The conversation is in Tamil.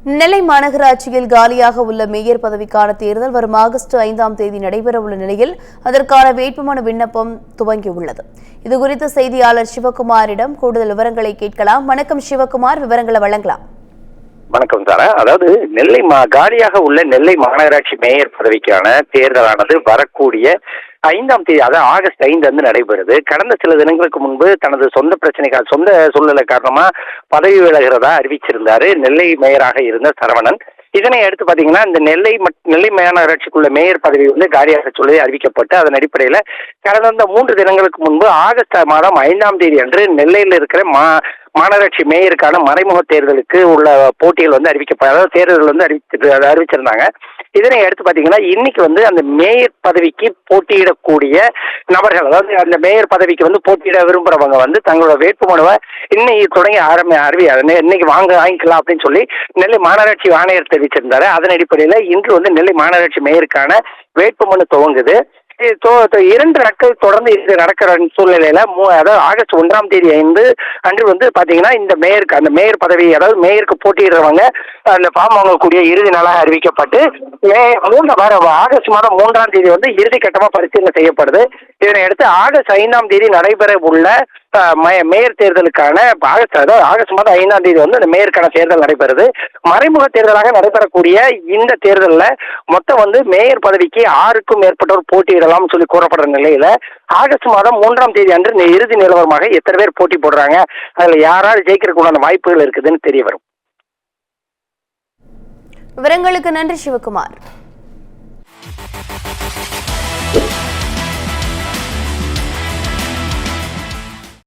நெல்லை மாநகராட்சியில் காலியாக உள்ள மேயர் பதவிக்கான தேர்தல் வரும் ஆகஸ்ட் 5ஆம் தேதி நடைபெறவுள்ள நிலையில் அதற்கான வேட்புமனு விண்ணப்பம் துவங்கியுள்ளது. இதுகுறித்து செய்தியாளர் சிவகுமாரிடம் கூடுதல் விவரங்களை கேட்கலாம். வணக்கம் சிவகுமார், விவரங்களை வழங்கலாம். வணக்கம் சாரா. அதாவது காலியாக உள்ள நெல்லை மாநகராட்சி மேயர் பதவிக்கான தேர்தலானது வரக்கூடிய 5ஆம் தேதி, அதாவது ஆகஸ்ட் 5 நடைபெறுது. கடந்த சில தினங்களுக்கு முன்பு தனது சொந்த பிரச்சனைக்காக, சொந்த சூழ்நிலை காரணமா பதவி விலகிறதா அறிவிச்சிருந்தாரு நெல்லை மேயராக இருந்த சரவணன். இதனை அடுத்து பாத்தீங்கன்னா இந்த நெல்லை மாநகராட்சிக்குள்ள மேயர் பதவி காலியாக சொல்லி அறிவிக்கப்பட்டு, அதன் அடிப்படையில கடந்த 3 தினங்களுக்கு முன்பு ஆகஸ்ட் மாதம் 5ஆம் தேதி அன்று நெல்லையில் இருக்கிற மாநகராட்சி மேயருக்கான மறைமுக தேர்தலுக்கு உள்ள போட்டிகள் அதாவது தேர்தல் அறிவிச்சிருந்தாங்க. இதனை அடுத்து பாத்தீங்கன்னா இன்னைக்கு அந்த மேயர் பதவிக்கு போட்டியிடக்கூடிய நபர்கள், அதாவது அந்த மேயர் பதவிக்கு போட்டியிட விரும்புறவங்க தங்களோட வேட்புமனுவை இன்னைக்கு தொடங்கி இன்னைக்கு வாங்கிக்கலாம் அப்படின்னு சொல்லி நெல்லை மாநகராட்சி ஆணையர் தெரிவிச்சிருந்தாரு. அதன் அடிப்படையில இன்று நெல்லை மாநகராட்சி மேயருக்கான வேட்புமனு துவங்குது. 2 நாட்கள் தொடர்ந்து இது நடக்கிற சூழ்நிலையில அதாவது ஆகஸ்ட் 1ஆம் தேதி அன்று பாத்தீங்கன்னா இந்த அந்த மேயர் பதவி, அதாவது மேயருக்கு போட்டியிடுறவங்க அந்த ஃபார்ம் வாங்கக்கூடிய இறுதி நாளாக அறிவிக்கப்பட்டு ஆகஸ்ட் மாதம் 3ஆம் தேதி இறுதி கட்டமா பரிசீலனை செய்யப்படுது. இதனை அடுத்து ஆகஸ்ட் 5ஆம் தேதி நடைபெற உள்ள மேயர் தேர்தலுக்கான ஆகஸ்ட் மாதம் 5ஆம் தேதி அந்த மேயருக்கான தேர்தல் நடைபெறுது. மறைமுக தேர்தலாக நடைபெறக்கூடிய இந்த தேர்தலில் மொத்தம் மேயர் பதவிக்கு 6க்கும் மேற்பட்டோர் போட்டியிடலாம் சொல்லி கூறப்படுற நிலையில ஆகஸ்ட் மாதம் 3ஆம் தேதி அன்று இறுதி நிலவரமாக எத்தனை பேர் போட்டி போடுறாங்க, அதுல யாராவது ஜெயிக்கிறதுக்குண்டான வாய்ப்புகள் இருக்குதுன்னு தெரிய வரும். விவரங்களுக்கு நன்றி சிவகுமார்.